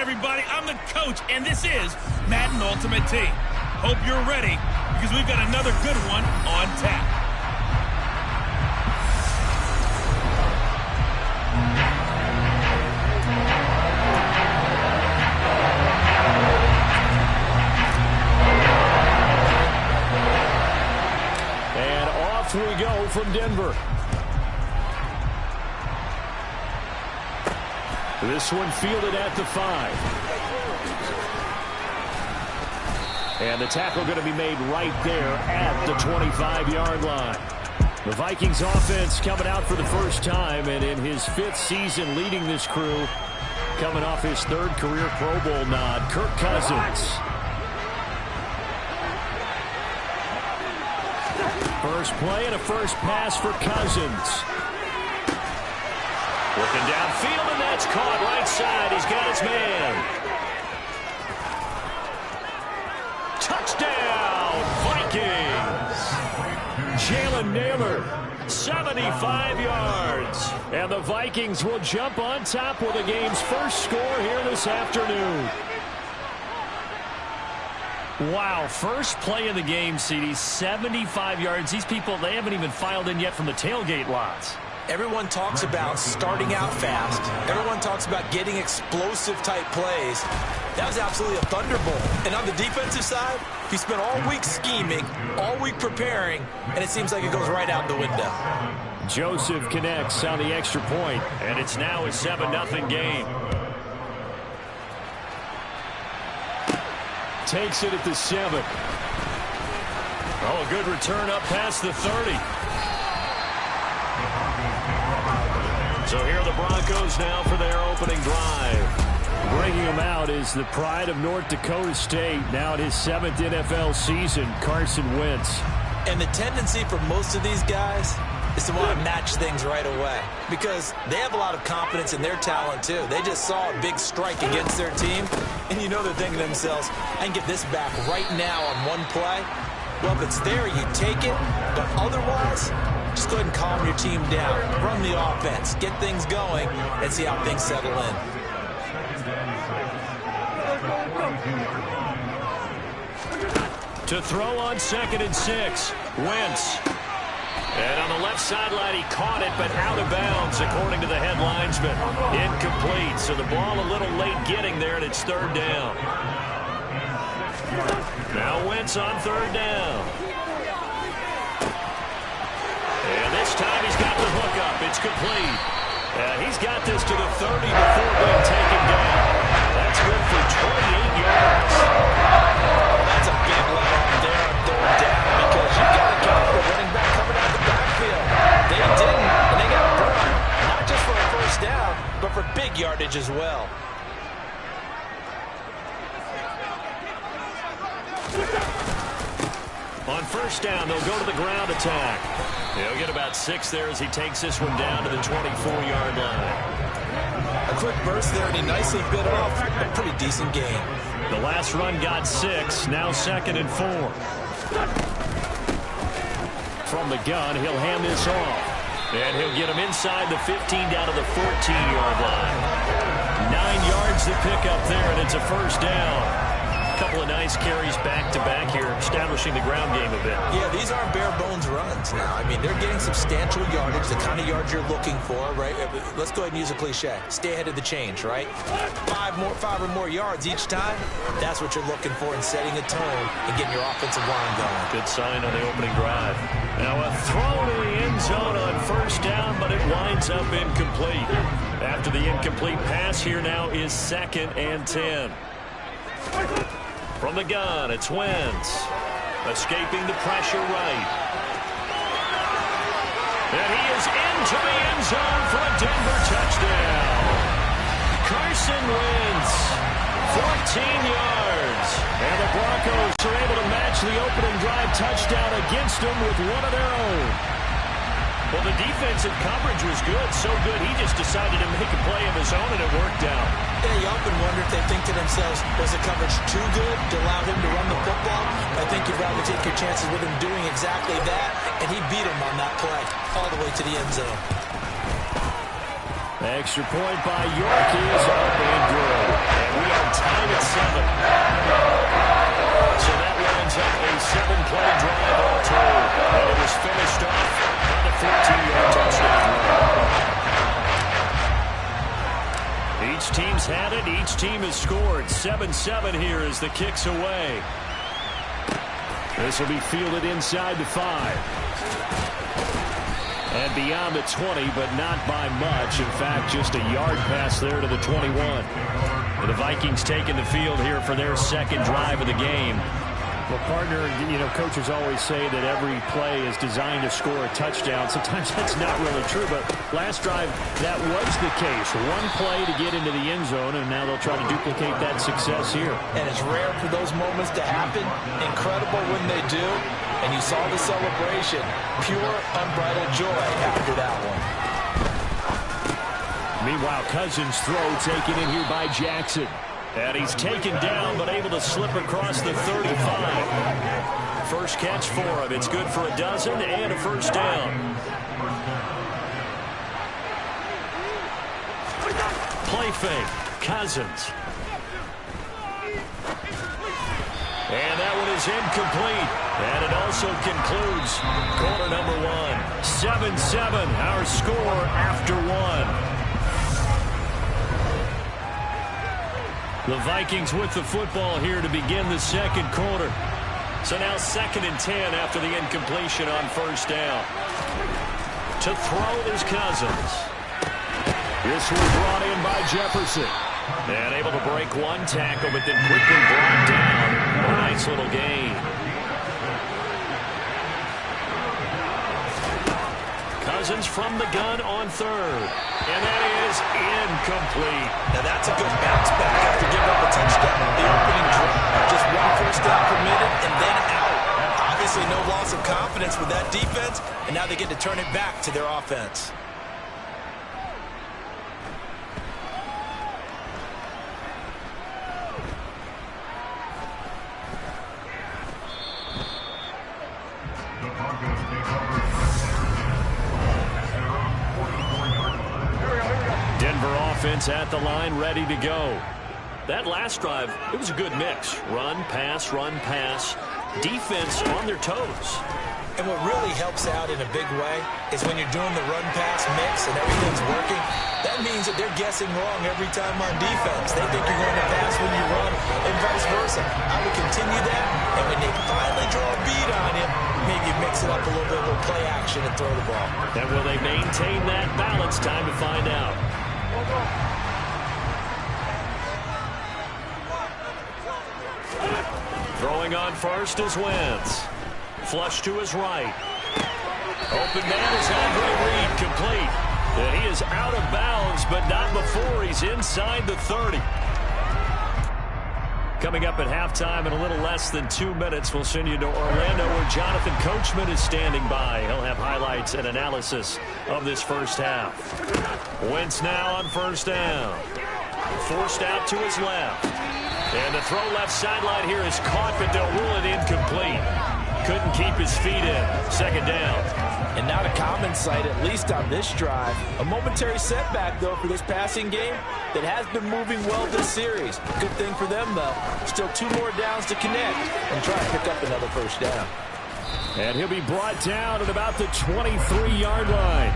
everybody. I'm the coach, and this is Madden Ultimate Team. Hope you're ready, because we've got another good one on tap. And off we go from Denver. This one fielded at the 5. And the tackle going to be made right there at the 25-yard line. The Vikings offense coming out for the first time, and in his 5th season leading this crew, coming off his 3rd career Pro Bowl nod, Kirk Cousins. First play and a first pass for Cousins. Looking downfield, and that's caught right side. He's got his man. Touchdown, Vikings. Jalen Naylor, 75 yards. And the Vikings will jump on top with the game's first score here this afternoon. Wow, first play of the game, CD, 75 yards. These people, they haven't even filed in yet from the tailgate lots. Everyone talks about starting out fast. Everyone talks about getting explosive-type plays. That was absolutely a thunderbolt. And on the defensive side, he spent all week scheming, all week preparing, and it seems like it goes right out the window. Joseph connects on the extra point, and it's now a 7-0 game. Takes it at the 7. Oh, a good return up past the 30. So here are the Broncos now for their opening drive. Bringing him out is the pride of North Dakota State, now in his 7th NFL season, Carson Wentz. And the tendency for most of these guys is to want to match things right away, because they have a lot of confidence in their talent too. They just saw a big strike against their team, and you know they're thinking to themselves, I can get this back right now on one play. Well, if it's there, you take it, but otherwise, just go ahead and calm your team down. Run the offense, get things going, and see how things settle in. To throw on 2nd and 6, Wentz. And on the left sideline, he caught it, but out of bounds, according to the head linesman. Incomplete, so the ball a little late getting there, and it's 3rd down. Now Wentz on 3rd down. And this time he's got the hook up. It's complete. He's got this to the 30 before being taken down. That's good for 28 yards. That's a big let off there on 3rd down, because you've got to count the running back coming out of the backfield. They didn't, and they got burned, not just for a first down, but for big yardage as well. On 1st down, they'll go to the ground attack. He'll get about 6 there as he takes this one down to the 24-yard line. A quick burst there, and he nicely bit off a pretty decent gain. The last run got 6, now 2nd and 4. From the gun, he'll hand this off. And he'll get him inside the 15 down to the 14-yard line. 9 yards to pick up there, and it's a 1st down. A couple of nice carries back-to-back here, establishing the ground game a bit. Yeah, these aren't bare-bones runs now. I mean, they're getting substantial yardage, the kind of yards you're looking for, right? Let's go ahead and use a cliche. Stay ahead of the change, right? 5 or more yards each time, that's what you're looking for in setting a tone and getting your offensive line going. Good sign on the opening drive. Now a throw to the end zone on 1st down, but it winds up incomplete. After the incomplete pass, here now is 2nd and 10. From the gun, it's Wentz. Escaping the pressure right. And he is into the end zone for a Denver touchdown. Carson Wentz, 14 yards. And the Broncos are able to match the opening drive touchdown against them with one of their own. Well, the defensive coverage was good, so good he just decided to make a play of his own, and it worked out. Yeah, you often wonder if they think to themselves, was the coverage too good to allow him to run the football? I think you'd rather take your chances with him doing exactly that, and he beat him on that play all the way to the end zone. Extra point by York is up and good. And We are tied at 7. So that lines up a 7-play drive all told. And it was finished off on a 14-yard touchdown run. Each team's had it. Each team has scored. 7-7 here as the kick's away. This will be fielded inside the 5. And beyond the 20, but not by much. In fact, just a yard pass there to the 21. And the Vikings taking the field here for their second drive of the game. Well, partner, you know, coaches always say that every play is designed to score a touchdown. Sometimes that's not really true, but last drive, that was the case. One play to get into the end zone, and now they'll try to duplicate that success here. And it's rare for those moments to happen. Incredible when they do. And you saw the celebration. Pure, unbridled joy after that one. Meanwhile, Cousins' throw taken in here by Jackson. And he's taken down, but able to slip across the 35. First catch for him. It's good for a dozen and a first down. Play fake. Cousins. And that one is incomplete. And it also concludes quarter number 1. 7-7, our score after 1. The Vikings with the football here to begin the second quarter. So now 2nd and 10 after the incompletion on first down. To throw is Cousins. This one brought in by Jefferson. And able to break one tackle, but then quickly brought down. A nice little gain. Cousins from the gun on 3rd. And that is incomplete. Now that's a good bounce back after giving up a touchdown on the opening drive. Just one first down permitted and then out. Obviously no loss of confidence with that defense, and now they get to turn it back to their offense. Offense at the line, ready to go. That last drive, it was a good mix. Run, pass, defense on their toes. And what really helps out in a big way is when you're doing the run-pass mix and everything's working, that means that they're guessing wrong every time on defense. They think you're going to pass when you run and vice versa. I would continue that, and when they finally draw a beat on you, maybe mix it up a little bit with play action and throw the ball. And will they maintain that balance? Time to find out. Throwing on first is Wentz. Flush to his right. Open man is Andre Reed, complete. And he is out of bounds, but not before he's inside the 30. Coming up at halftime in a little less than 2 minutes, we'll send you to Orlando where Jonathan Coachman is standing by. He'll have highlights and analysis of this first half. Wentz now on first down. Forced out to his left. And the throw left sideline here is caught, but they'll rule it incomplete. Couldn't keep his feet in. Second down. And not a common sight, at least on this drive. A momentary setback, though, for this passing game that has been moving well this series. Good thing for them, though. Still 2 more downs to connect and try to pick up another first down. And he'll be brought down at about the 23-yard line.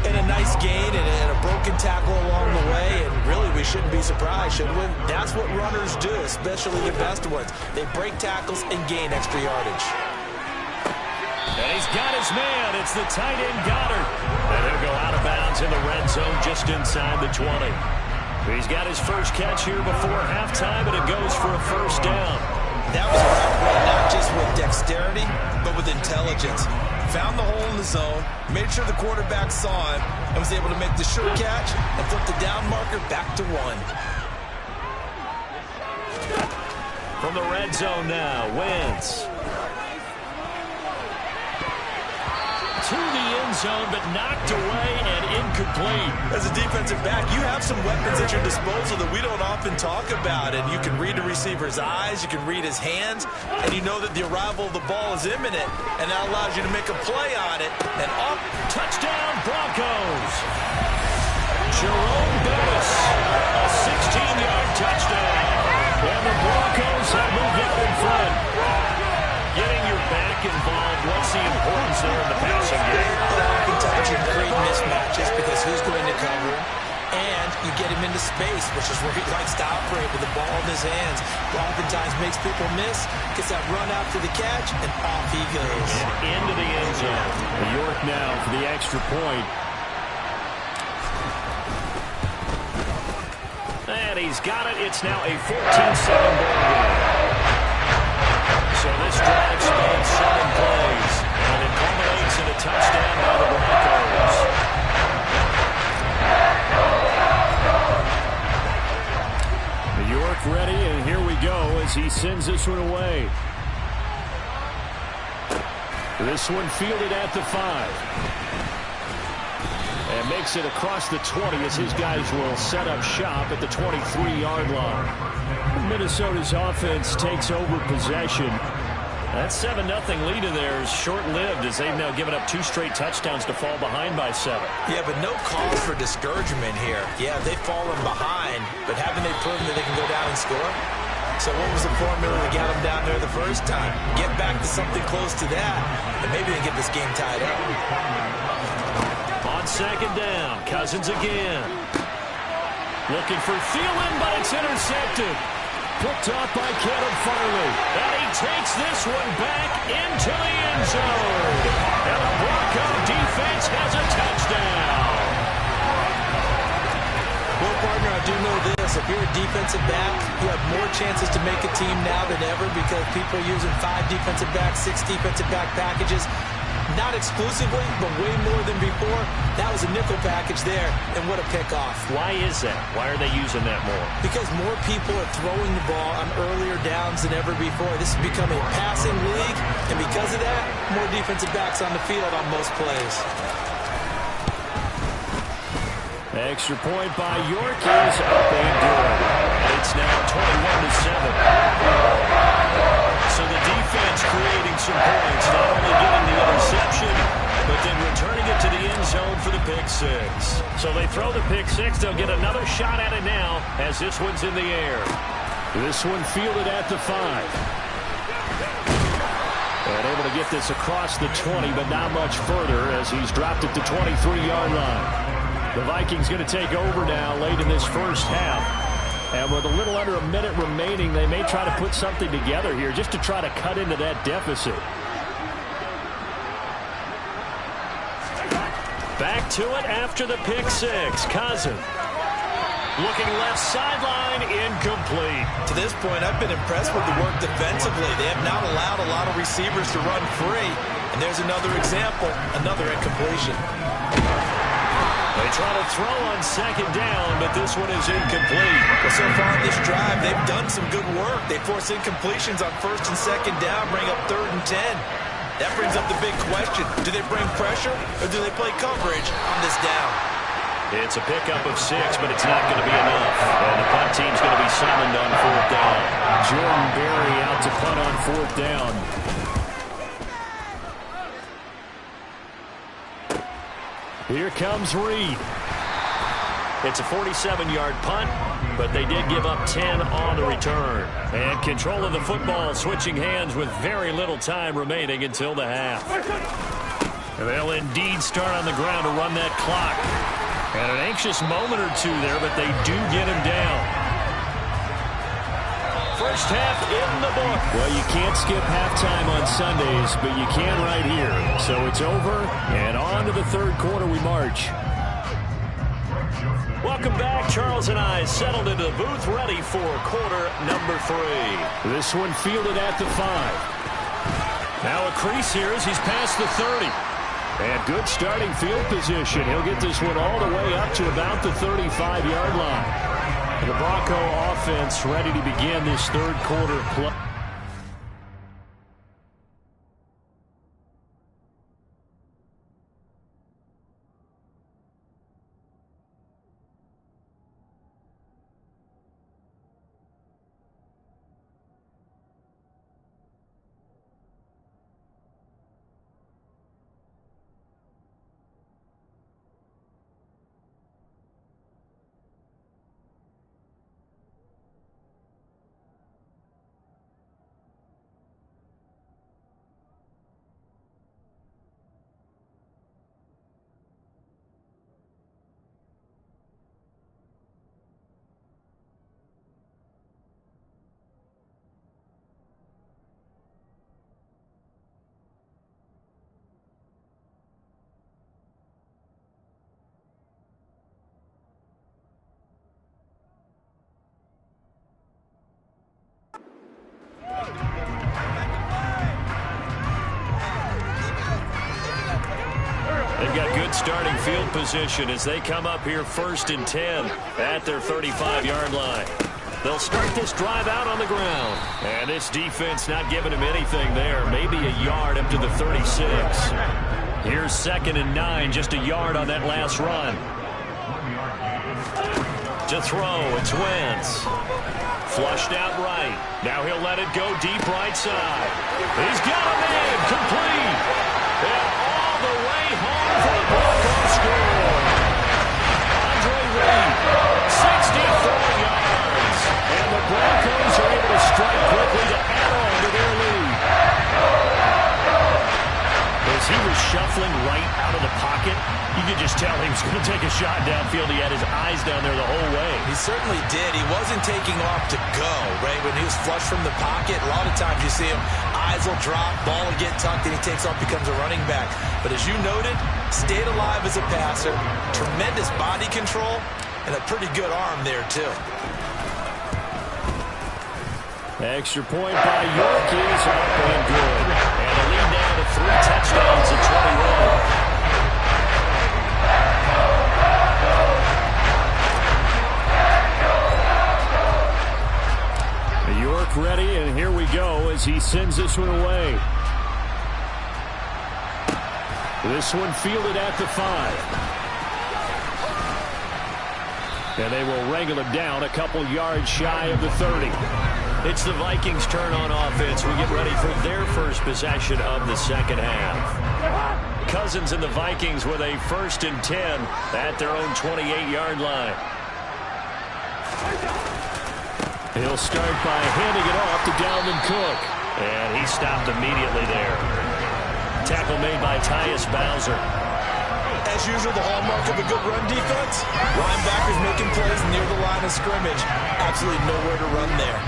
And a nice gain and a broken tackle along the way. And really, we shouldn't be surprised, should we? That's what runners do, especially the best ones. They break tackles and gain extra yardage. And he's got his man. It's the tight end Goddard. And he'll go out of bounds in the red zone just inside the 20. He's got his first catch here before halftime, and it goes for a first down. That was a route run, not just with dexterity, but with intelligence. Found the hole in the zone, made sure the quarterback saw him, and was able to make the sure catch and flip the down marker back to 1. From the red zone now, Wentz. To the end zone, but knocked away and incomplete. As a defensive back, you have some weapons at your disposal that we don't often talk about. And you can read the receiver's eyes, you can read his hands, and you know that the arrival of the ball is imminent, and that allows you to make a play on it. And up, touchdown Broncos. Jerome Bettis, a 16-yard touchdown. space, which is where he likes to operate with the ball in his hands. Oftentimes makes people miss, gets that run out to the catch, and off he goes. And into the end zone. York now for the extra point. And he's got it. It's now a 14-7 ball game. So this drive spans 7 plays, and it culminates in a touchdown by the Broncos. York ready, and here we go as he sends this one away. This one fielded at the 5. And makes it across the 20 as his guys will set up shop at the 23-yard line. Minnesota's offense takes over possession. That 7-0 lead of theirs short-lived as they've now given up 2 straight touchdowns to fall behind by 7. Yeah, but no cause for discouragement here. Yeah, they've fallen behind, but haven't they proven that they can go down and score? So what was the formula that got them down there the first time? Get back to something close to that, and maybe they get this game tied up. On second down, Cousins again. Looking for Thielen, but it's intercepted. Picked off by Caleb Farley. And he takes this one back into the end zone. And the Bronco defense has a touchdown. Well, partner, I do know this. If you're a defensive back, you have more chances to make a team now than ever because people are using 5 defensive backs, 6 defensive back packages. Not exclusively, but way more than before. That was a nickel package there, and what a pickoff. Why is that? Why are they using that more? Because more people are throwing the ball on earlier downs than ever before. This has become a passing league, and because of that, more defensive backs on the field on most plays. Extra point by York is up and good. It's now 21-7. So the defense creating some points, not only getting the interception, but then returning it to the end zone for the pick 6. So they throw the pick 6. They'll get another shot at it now as this one's in the air. This one fielded at the 5. And able to get this across the 20, but not much further as he's dropped it to 23-yard line. The Vikings going to take over now late in this first half. And with a little under a minute remaining, they may try to put something together here just to try to cut into that deficit. Back to it after the pick 6. Cousins. Looking left sideline, incomplete. To this point, I've been impressed with the work defensively. They have not allowed a lot of receivers to run free. And there's another example, another incompletion. They try to throw on second down, but this one is incomplete. Well, so far in this drive, they've done some good work. They force incompletions on first and second down, bring up 3rd and 10. That brings up the big question. Do they bring pressure, or do they play coverage on this down? It's a pickup of 6, but it's not going to be enough. And the punt team's going to be summoned on 4th down. Jordan Berry out to punt on 4th down. Here comes Reed. It's a 47-yard punt, but they did give up 10 on the return. And control of the football switching hands with very little time remaining until the half. They'll indeed start on the ground to run that clock. And an anxious moment or two there, but they do get him down. First half in the book. Well, you can't skip halftime on Sundays, but you can right here. So it's over, and on to the 3rd quarter we march. Welcome back. Charles and I settled into the booth, ready for quarter number 3. This one fielded at the 5. Now a crease here as he's past the 30. And good starting field position. He'll get this one all the way up to about the 35-yard line. The Bronco offense ready to begin this 3rd quarter play. They've got good starting field position as they come up here 1st and 10 at their 35-yard line. They'll start this drive out on the ground. And this defense not giving him anything there. Maybe a yard up to the 36. Here's 2nd and 9, just a yard on that last run. To throw, it's Wentz. Flushed out right. Now he'll let it go deep right side. He's got a man, complete. And all the way home for the Broncos score. Andre Reed, 64 yards. And the Broncos are able to strike quickly to add on to their lead. As he was shuffling right out of the pocket, you could just tell he was going to take a shot downfield. He had his eyes down there the whole way. He certainly did. He wasn't taking off to go, right? When he was flush from the pocket, a lot of times you see him, eyes will drop, ball will get tucked, and he takes off, becomes a running back. But as you noted, stayed alive as a passer, tremendous body control, and a pretty good arm there, too. Extra point by York is up and good. And a lead now to 3 touchdowns in 21. York ready, and here we go as he sends this one away. This one fielded at the 5. And they will wrangle him down a couple yards shy of the 30. It's the Vikings' turn on offense. We get ready for their first possession of the second half. Cousins and the Vikings with a 1st and 10 at their own 28-yard line. He'll start by handing it off to Dalvin Cook. And he stopped immediately there. Tackle made by Tyus Bowser. As usual, the hallmark of a good run defense, linebackers making plays near the line of scrimmage. Absolutely nowhere to run there.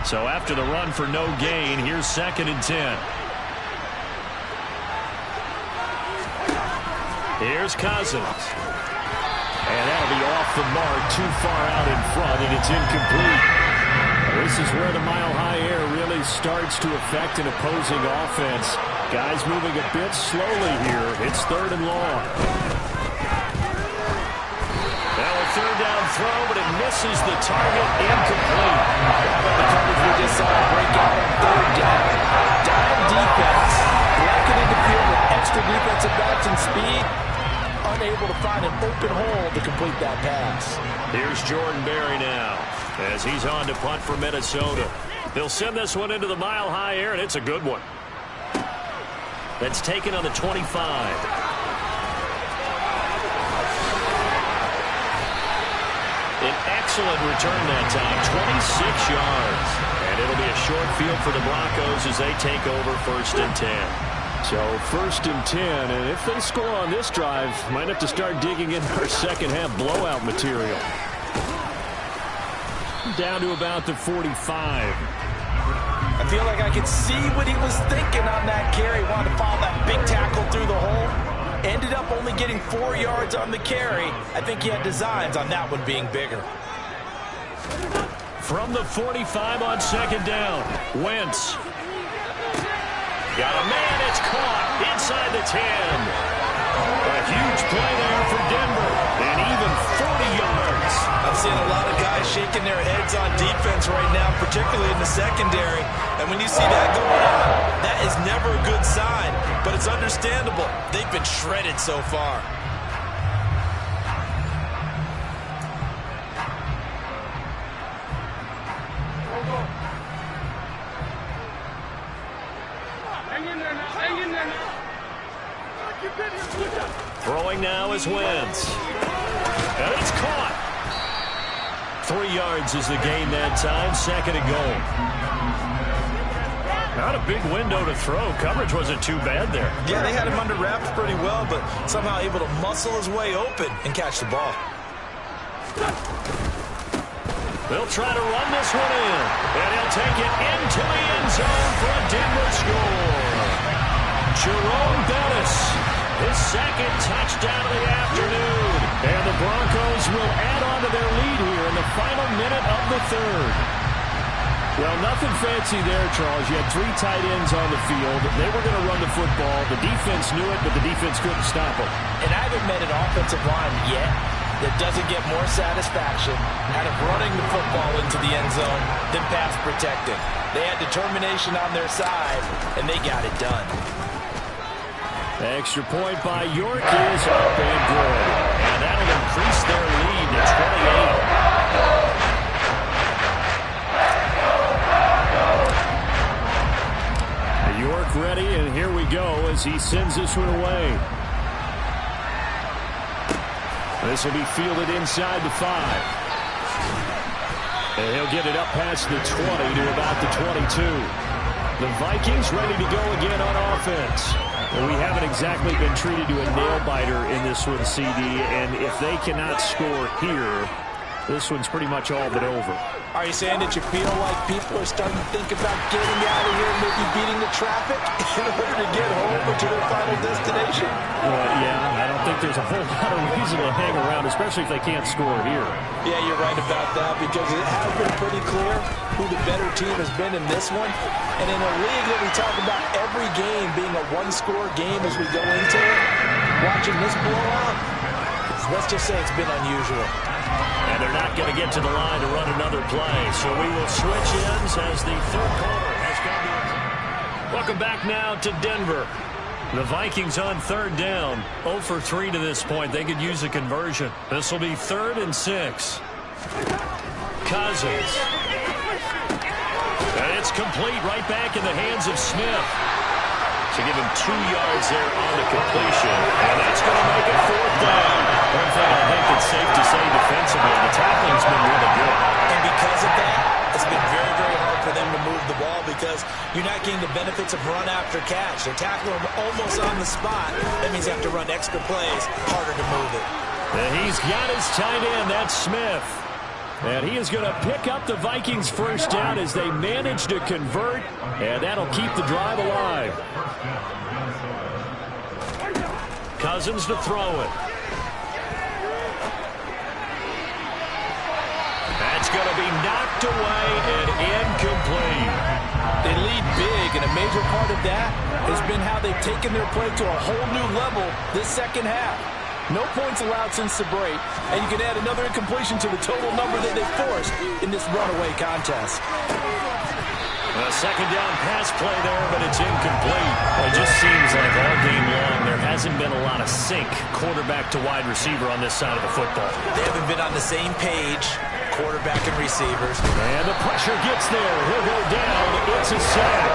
So after the run for no gain, here's 2nd and 10. Here's Cousins. And that'll be off the mark, too far out in front, and it's incomplete. This is where the mile-high air really starts to affect an opposing offense. Guys moving a bit slowly here. It's 3rd and long. Now a 3rd down throw, but it misses the target. Incomplete. The coverage we just saw break out on 3rd down. Dime defense. Blanketed the field with extra defensive backs and speed. Unable to find an open hole to complete that pass. Here's Jordan Berry now as he's on to punt for Minnesota. He'll send this one into the mile-high air, and it's a good one. That's taken on the 25. An excellent return that time, 26 yards. And it'll be a short field for the Broncos as they take over 1st and 10. So 1st and 10, and if they score on this drive, might have to start digging in our second half blowout material. Down to about the 45. I feel like I could see what he was thinking on that carry. Wanted to follow that big tackle through the hole. Ended up only getting 4 yards on the carry. I think he had designs on that one being bigger. From the 45 on 2nd down, Wentz. Got a man, it's caught inside the 10. A huge play there for Denver, and even 40 yards. I'm seeing a lot of guys shaking their heads on defense right now, particularly in the secondary. And when you see that going on, that is never a good sign, but it's understandable. They've been shredded so far. Throwing now is Wentz. And it's caught. 3 yards is the gain that time. 2nd and goal. Not a big window to throw. Coverage wasn't too bad there. Yeah, they had him under wraps pretty well, but somehow able to muscle his way open and catch the ball. They'll try to run this one in. And he'll take it into the end zone for a Denver score. Jerome Bettis, his 2nd touchdown of the afternoon. And the Broncos will add on to their lead here in the final minute of the 3rd. Well, nothing fancy there, Charles. You had 3 tight ends on the field. They were going to run the football. The defense knew it, but the defense couldn't stop them. And I haven't met an offensive line yet that doesn't get more satisfaction out of running the football into the end zone than pass protecting. They had determination on their side, and they got it done. Extra point by York is up and good. And that'll increase their lead to 28. York ready, and here we go as he sends this one away. This will be fielded inside the 5. And he'll get it up past the 20 to about the 22. The Vikings ready to go again on offense. Well, we haven't exactly been treated to a nail-biter in this one, CD, and if they cannot score here, this one's pretty much all but over. Are you saying that you feel like people are starting to think about getting out of here and maybe beating the traffic in order to get home or to their final destination? Well, yeah, I don't think there's a whole lot of reason to hang around, especially if they can't score here. Yeah, you're right about that, because it has been pretty clear who the better team has been in this one. And in a league that we talk about every game being a one-score game as we go into it, watching this blowout, let's just say it's been unusual. And they're not going to get to the line to run another play. So we will switch ends as the 3rd quarter has come to an end. Welcome back now to Denver. The Vikings on 3rd down. 0 for 3 to this point. They could use a conversion. This will be 3rd and 6. Cousins. And it's complete right back in the hands of Smith. To give him 2 yards there on the completion. And that's going to make it 4th down. One thing I think it's safe to say defensively, the tackling's been really good. And because of that, it's been very, very hard for them to move the ball because you're not getting the benefits of run after catch. They're tackling them almost on the spot. That means you have to run extra plays, harder to move it. And he's got his tight end, that's Smith. And he is going to pick up the Vikings' 1st down as they manage to convert, and that'll keep the drive alive. Cousins to throw it. going to be knocked away and incomplete. They lead big, and a major part of that has been how they've taken their play to a whole new level this second half. No points allowed since the break, and you can add another incompletion to the total number that they forced in this runaway contest. A second down pass play there, but it's incomplete. Well, it just seems like all game long there hasn't been a lot of sync quarterback to wide receiver on this side of the football. They haven't been on the same page, quarterback and receivers. And the pressure gets there. He'll go down. It's a sack.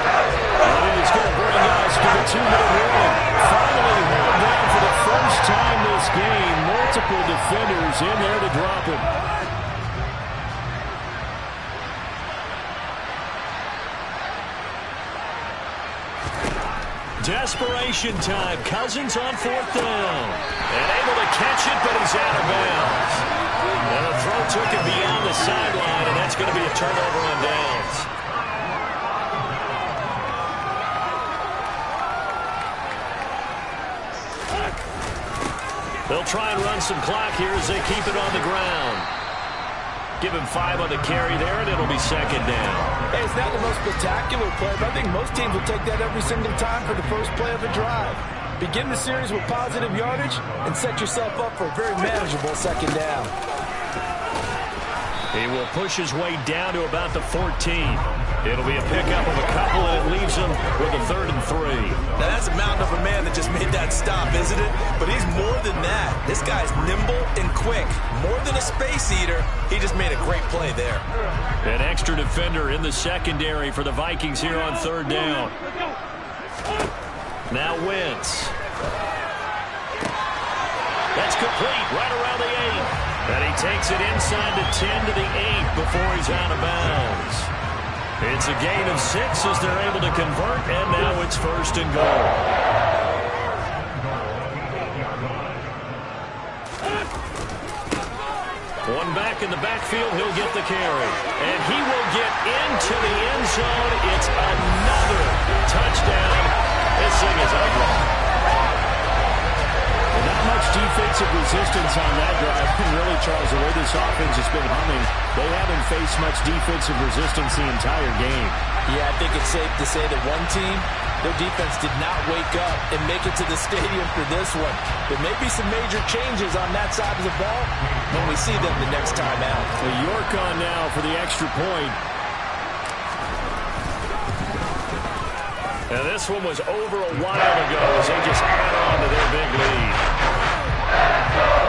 And it is going to bring us to the 2-minute warning. Finally held down for the first time this game. Multiple defenders in there to drop him. Desperation time. Cousins on fourth down. And able to catch it, but he's out of bounds. And the throw took him beyond the sideline, and that's going to be a turnover on downs. They'll try and run some clock here as they keep it on the ground. Give him 5 on the carry there, and it'll be second down. Hey, it's not the most spectacular play, but I think most teams will take that every single time for the first play of a drive. Begin the series with positive yardage and set yourself up for a very manageable second down. He will push his way down to about the 14. It'll be a pickup of a couple, and it leaves him with a 3rd and 3. Now, that's a mountain of a man that just made that stop, isn't it? But he's more than that. This guy's nimble and quick. More than a space eater, he just made a great play there. An extra defender in the secondary for the Vikings here on 3rd down. Now Wentz. That's complete right around the 8. And he takes it inside the 10 to the 8 before he's out of bounds. It's a gain of 6 as they're able to convert, and now it's 1st and goal. One back in the backfield, he'll get the carry. And he will get into the end zone. It's another touchdown. This thing is ugly. Not much defensive resistance on that drive. Really, Charles, the way this offense has been humming, they haven't faced much defensive resistance the entire game. Yeah, I think it's safe to say that one team, their defense did not wake up and make it to the stadium for this one. There may be some major changes on that side of the ball when we see them the next time out. York on now for the extra point. And this one was over a while ago as they just add on to their big lead.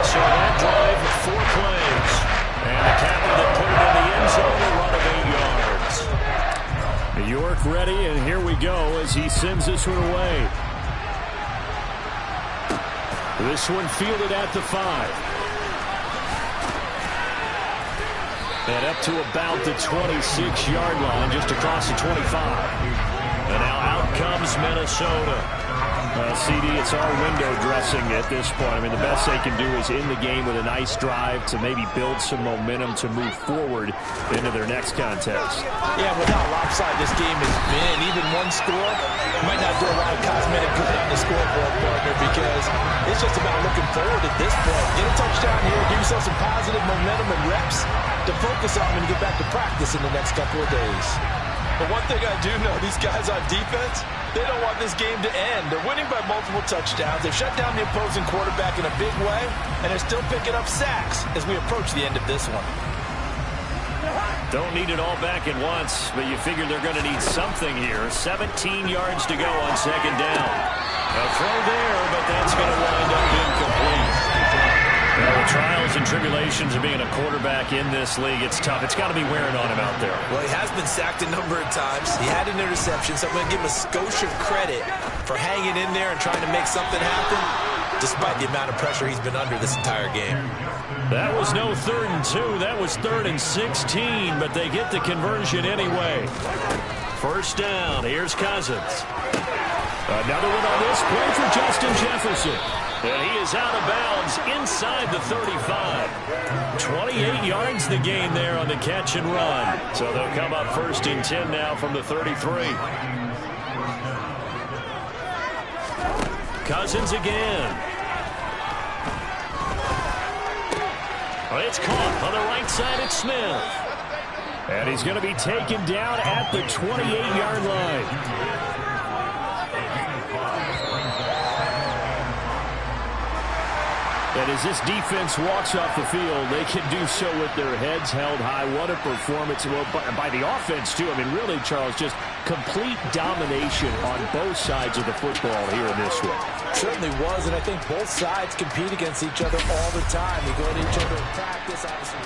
So that drive, 4 plays. And the captain that put it in the end zone, a run of 8 yards. York ready, and here we go as he sends this one away. This one fielded at the 5. And up to about the 26-yard line, just across the 25. And now out comes Minnesota. CD, it's all window dressing at this point. I mean, the best they can do is in the game with a nice drive to maybe build some momentum to move forward into their next contest. Yeah, with how lopsided this game has been, even one score might not do a lot of cosmetic good on the scoreboard, partner, because it's just about looking forward at this point. Get a touchdown here, give yourself some positive momentum and reps to focus on when you get back to practice in the next couple of days. But one thing I do know, these guys on defense, they don't want this game to end. They're winning by multiple touchdowns. They've shut down the opposing quarterback in a big way, and they're still picking up sacks as we approach the end of this one. Don't need it all back at once, but you figure they're going to need something here. 17 yards to go on second down. A throw there, but that's going to wind up incomplete. Well, the trials and tribulations of being a quarterback in this league, it's tough. It's got to be wearing on him out there. Well, he has been sacked a number of times. He had an interception, so I'm going to give him a skosh of credit for hanging in there and trying to make something happen, despite the amount of pressure he's been under this entire game. That was no 3rd and 2. That was 3rd and 16, but they get the conversion anyway. First down. Here's Cousins. Another one on this play for Justin Jefferson. And he is out of bounds inside the 35. 28 yards the gain there on the catch and run. So they'll come up 1st and 10 now from the 33. Cousins again. It's caught on the right side. It's Smith. And he's going to be taken down at the 28-yard line. And as this defense walks off the field, they can do so with their heads held high. What a performance by the offense, too. I mean, really, Charles, just complete domination on both sides of the football here in this one. Certainly was, and I think both sides compete against each other all the time. They go to each other in practice, obviously.